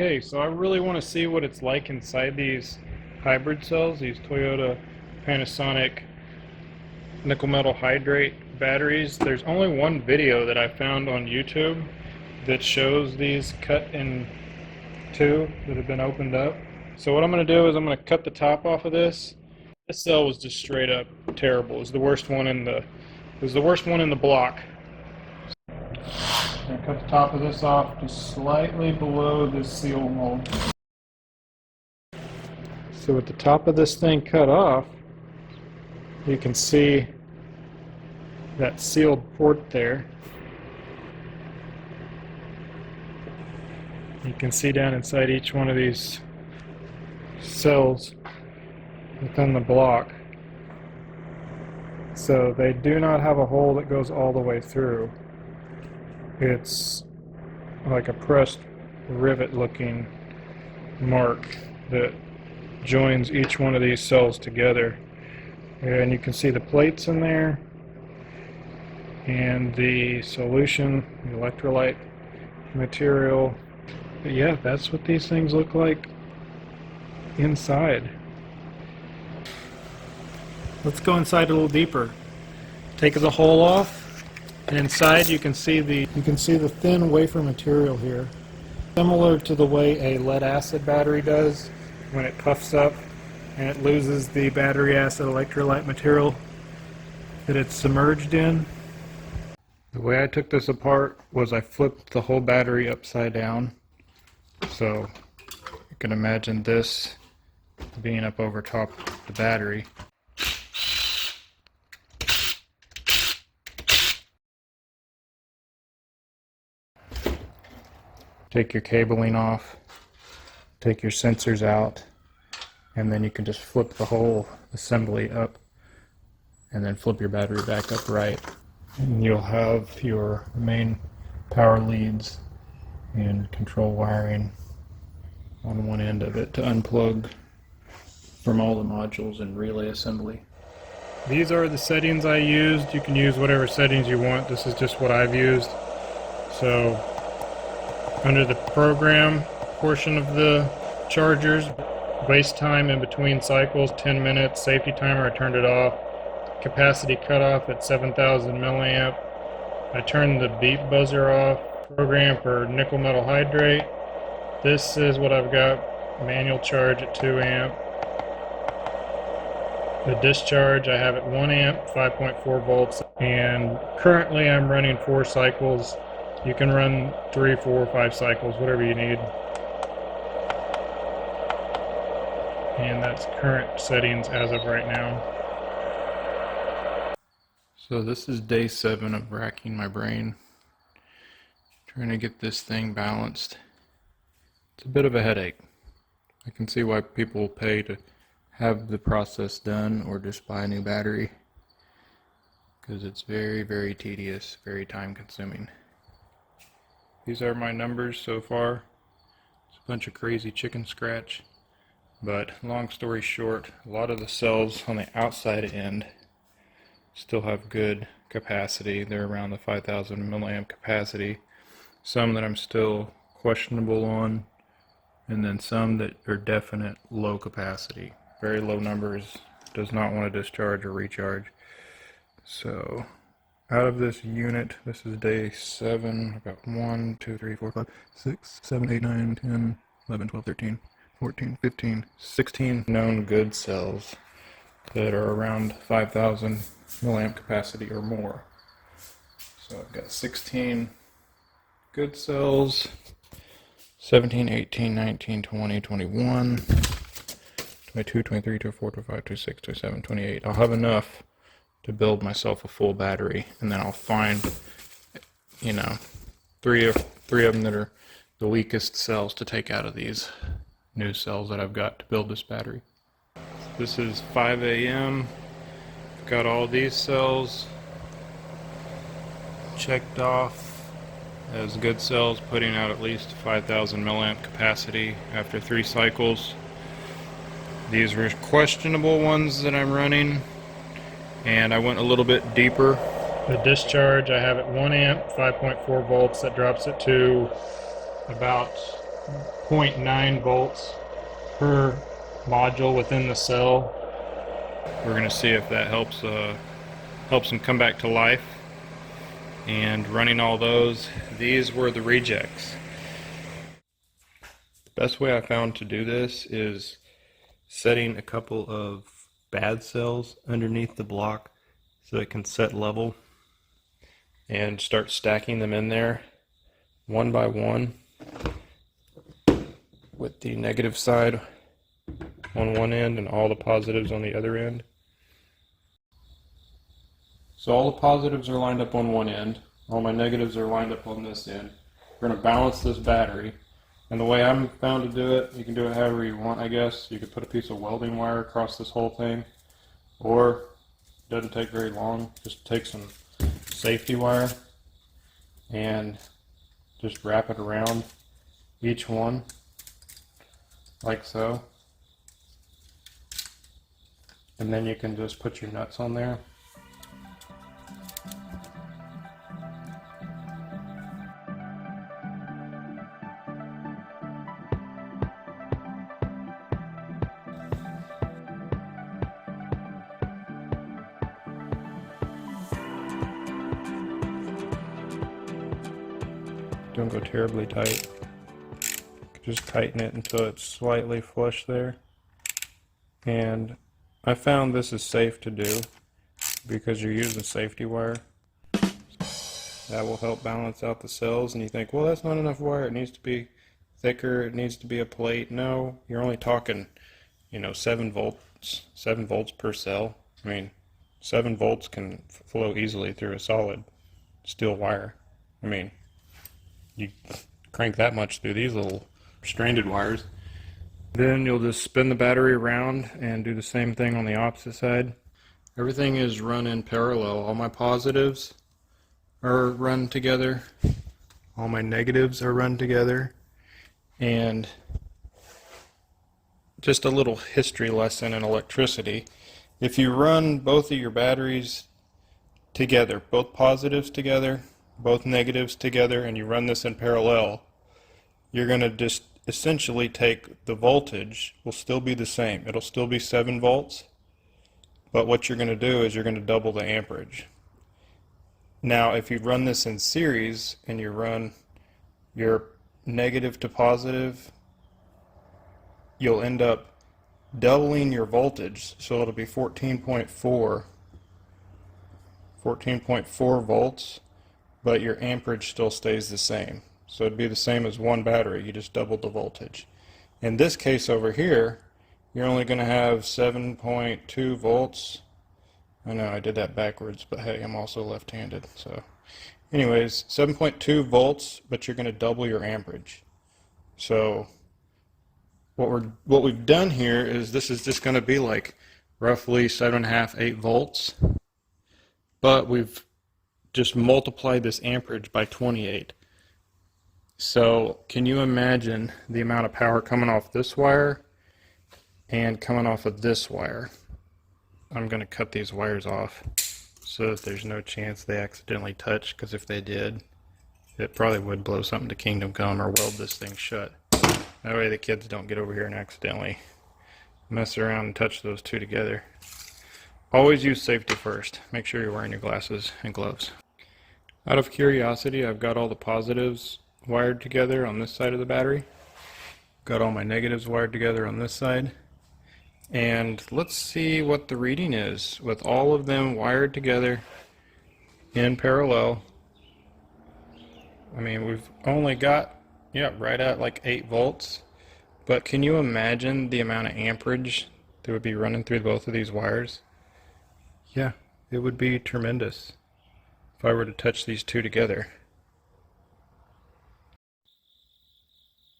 Okay, so I really want to see what it's like inside these hybrid cells, these Toyota Panasonic nickel metal hydrate batteries. There's only one video that I found on YouTube that shows these cut in two that have been opened up. So what I'm going to do is I'm going to cut the top off of this. This cell was just straight up terrible. It was the worst one in the block. I'm going to cut the top of this off just slightly below this seal mold. So with the top of this thing cut off, you can see that sealed port there. You can see down inside each one of these cells within the block. So they do not have a hole that goes all the way through. It's like a pressed rivet looking mark that joins each one of these cells together. And you can see the plates in there and the solution, the electrolyte material. But yeah, that's what these things look like inside. Let's go inside a little deeper. Take the hole off, and inside you can see the thin wafer material here, similar to the way a lead acid battery does when it puffs up and it loses the battery acid electrolyte material that it's submerged in. The way I took this apart was I flipped the whole battery upside down. So you can imagine this being up over top of the battery. Take your cabling off, take your sensors out, and then you can just flip the whole assembly up and then flip your battery back upright. And you'll have your main power leads and control wiring on one end of it to unplug from all the modules and relay assembly. These are the settings I used. You can use whatever settings you want. This is just what I've used. So under the program portion of the chargers, waste time in between cycles 10 minutes, safety timer I turned it off, capacity cutoff at 7,000 milliamp. I turned the beep buzzer off. Program for nickel metal hydrate. This is what I've got, manual charge at 2 amp. The discharge I have at 1 amp, 5.4 volts, and currently I'm running 4 cycles. You can run 3, 4, 5 cycles, whatever you need. And that's current settings as of right now. So this is day 7 of racking my brain, trying to get this thing balanced. It's a bit of a headache. I can see why people pay to have the process done or just buy a new battery, because it's very, very tedious, very time consuming. These are my numbers so far. It's a bunch of crazy chicken scratch, but long story short, a lot of the cells on the outside end still have good capacity. They're around the 5,000 milliamp capacity. Some that I'm still questionable on, and then some that are definite low capacity, very low numbers, does not want to discharge or recharge. So out of this unit, this is day 7, I've got 1, 2, 3, 4, 5, 6, 7, 8, 9, 10, 11, 12, 13, 14, 15, 16 known good cells that are around 5,000 milliamp capacity or more. So I've got 16 good cells, 17, 18, 19, 20, 21, 22, 23, 24, 25, 26, 27, 28. I'll have enough to build myself a full battery, and then I'll find, you know, three of them that are the weakest cells to take out of these new cells that I've got to build this battery. This is 5 a.m. Got all these cells checked off as good cells, putting out at least 5,000 milliamp capacity after 3 cycles. These were questionable ones that I'm running, and I went a little bit deeper. The discharge I have at 1 amp, 5.4 volts. That drops it to about 0.9 volts per module within the cell. We're going to see if that helps them come back to life. And running all those, these were the rejects. The best way I found to do this is setting a couple of bad cells underneath the block so it can set level, and start stacking them in there one by one with the negative side on one end and all the positives on the other end. So all the positives are lined up on one end, all my negatives are lined up on this end. We're going to balance this battery, and the way I'm found to do it, you can do it however you want, I guess. You could put a piece of welding wire across this whole thing, or it doesn't take very long, just take some safety wire and just wrap it around each one like so, and then you can just put your nuts on there. Don't go terribly tight. Just tighten it until it's slightly flush there. And I found this is safe to do because you're using safety wire. That will help balance out the cells. And you think, well, that's not enough wire. It needs to be thicker. It needs to be a plate. No, you're only talking, 7 volts per cell. I mean, 7 volts can flow easily through a solid steel wire. I mean, you crank that much through these little stranded wires. Then you'll just spin the battery around and do the same thing on the opposite side. Everything is run in parallel. All my positives are run together. All my negatives are run together. And just a little history lesson in electricity. If you run both of your batteries together, both positives together, both negatives together, and you run this in parallel, you're going to just essentially take the voltage will still be the same. It'll still be 7 volts, but what you're going to do is you're going to double the amperage. Now, if you run this in series and you run your negative to positive, you'll end up doubling your voltage, so it'll be 14.4 volts, but your amperage still stays the same. So it'd be the same as one battery, you just doubled the voltage. In this case over here, you're only going to have 7.2 volts. I know I did that backwards, but hey, I'm also left-handed. So anyways, 7.2 volts, but you're going to double your amperage. So what we've done here is this is just going to be like roughly 7.5, 8 volts, but we've just multiplied this amperage by 28. So can you imagine the amount of power coming off this wire and coming off of this wire? I'm going to cut these wires off so that there's no chance they accidentally touch, because if they did, it probably would blow something to Kingdom Come or weld this thing shut. That way the kids don't get over here and accidentally mess around and touch those two together. Always use safety first. Make sure you're wearing your glasses and gloves. Out of curiosity, I've got all the positives wired together on this side of the battery. Got all my negatives wired together on this side. And let's see what the reading is with all of them wired together in parallel. I mean, we've only got, right at like 8 volts. But can you imagine the amount of amperage that would be running through both of these wires? Yeah, it would be tremendous if I were to touch these two together.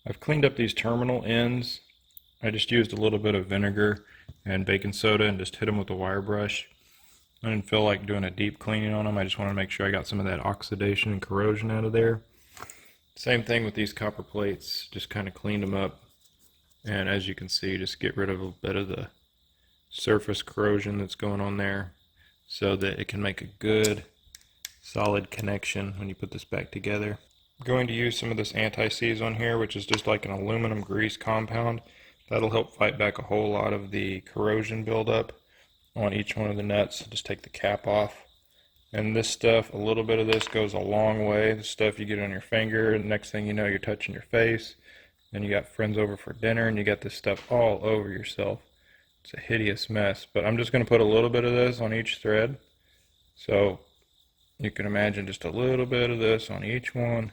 I've cleaned up these terminal ends. I just used a little bit of vinegar and baking soda and just hit them with a wire brush. I didn't feel like doing a deep cleaning on them. I just wanted to make sure I got some of that oxidation and corrosion out of there. Same thing with these copper plates. Just kind of cleaned them up. And as you can see, just get rid of a bit of the surface corrosion that's going on there so that it can make a good solid connection when you put this back together. going to use some of this anti-seize on here, which is just like an aluminum grease compound. That'll help fight back a whole lot of the corrosion buildup on each one of the nuts. Just take the cap off. And this stuff, a little bit of this goes a long way. The stuff you get on your finger, and next thing you know, you're touching your face. Then you got friends over for dinner, and you got this stuff all over yourself. It's a hideous mess. But I'm just going to put a little bit of this on each thread. So you can imagine just a little bit of this on each one.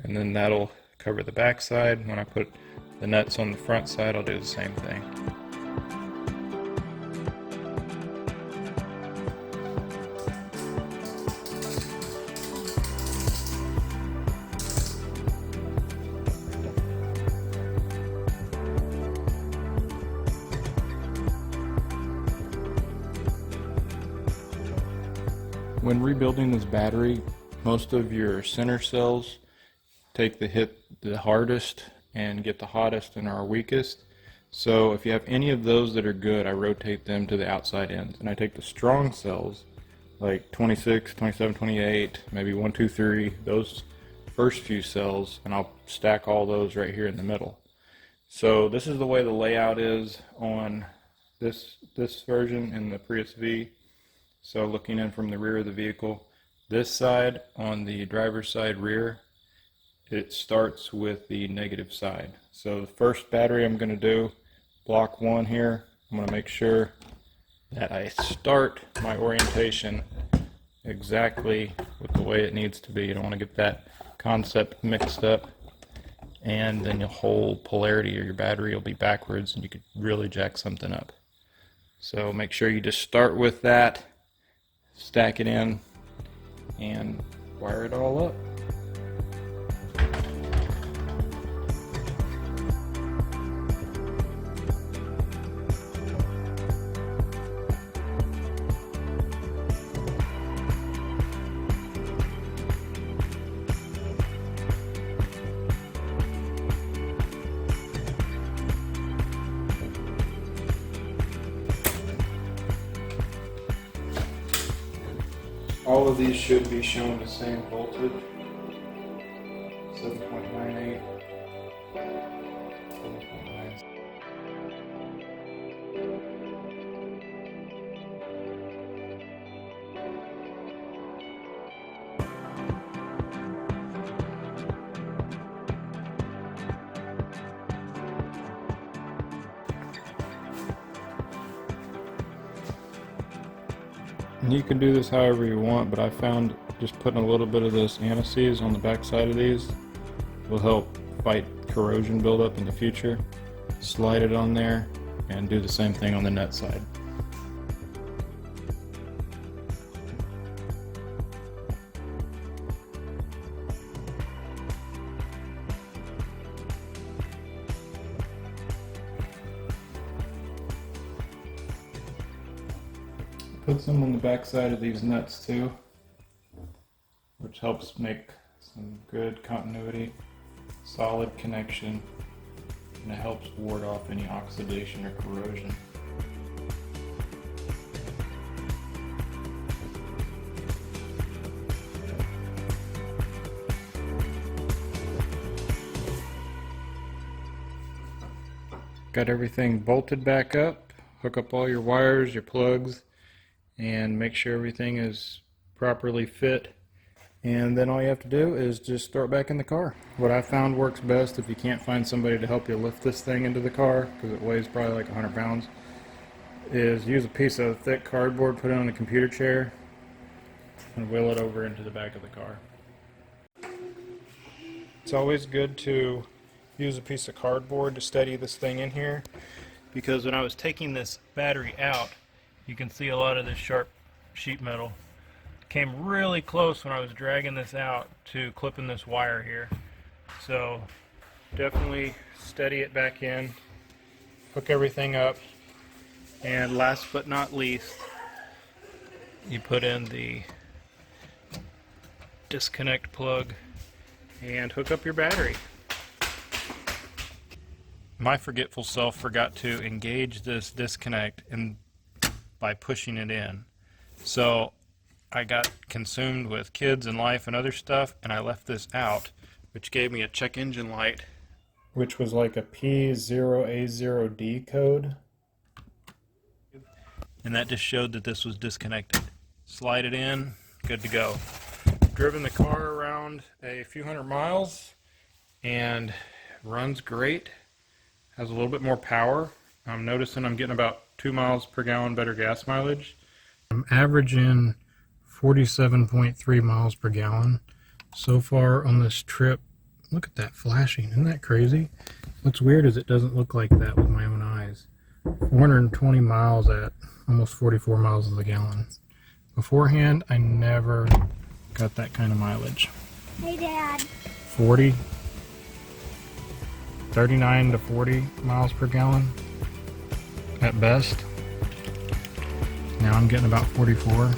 And then that'll cover the back side. When I put the nuts on the front side, I'll do the same thing. When rebuilding this battery, most of your center cells take the hit the hardest and get the hottest and are weakest. So if you have any of those that are good, I rotate them to the outside ends. And I take the strong cells, like 26, 27, 28, maybe 1, 2, 3, those first few cells, and I'll stack all those right here in the middle. So this is the way the layout is on this version in the Prius V. So looking in from the rear of the vehicle, this side on the driver's side rear, it starts with the negative side. So the first battery I'm going to do, block 1 here, I'm going to make sure that I start my orientation exactly with the way it needs to be. You don't want to get that concept mixed up, and then your whole polarity of your battery will be backwards and you could really jack something up. So make sure you just start with that, stack it in, and wire it all up. All of these should be shown the same voltage, 7.98, 7.9. And you can do this however you want, but I found just putting a little bit of this anti-seize on the back side of these will help fight corrosion buildup in the future. Slide it on there and do the same thing on the nut side. Put some on the back side of these nuts too, which helps make some good continuity, solid connection, and it helps ward off any oxidation or corrosion. Got everything bolted back up. Hook up all your wires, your plugs, and make sure everything is properly fit, and then all you have to do is just start back in the car. What I found works best if you can't find somebody to help you lift this thing into the car, because it weighs probably like 100 pounds, is use a piece of thick cardboard, put it on a computer chair, and wheel it over into the back of the car. It's always good to use a piece of cardboard to steady this thing in here, because when I was taking this battery out, you can see a lot of this sharp sheet metal came really close when I was dragging this out to clipping this wire here. So definitely steady it back in, hook everything up, and last but not least, you put in the disconnect plug and hook up your battery. My forgetful self forgot to engage this disconnect by pushing it in. So I got consumed with kids and life and other stuff, and I left this out, which gave me a check engine light, which was like a P0A0D code. And that just showed that this was disconnected. Slide it in, good to go. Driven the car around a few hundred miles and runs great. Has a little bit more power. I'm noticing I'm getting about 2 miles per gallon better gas mileage. I'm averaging 47.3 miles per gallon so far on this trip. Look at that flashing, isn't that crazy? What's weird is it doesn't look like that with my own eyes. 420 miles at almost 44 miles a gallon. Beforehand, I never got that kind of mileage. Hey, Dad. 39 to 40 miles per gallon at best. Now I'm getting about 44.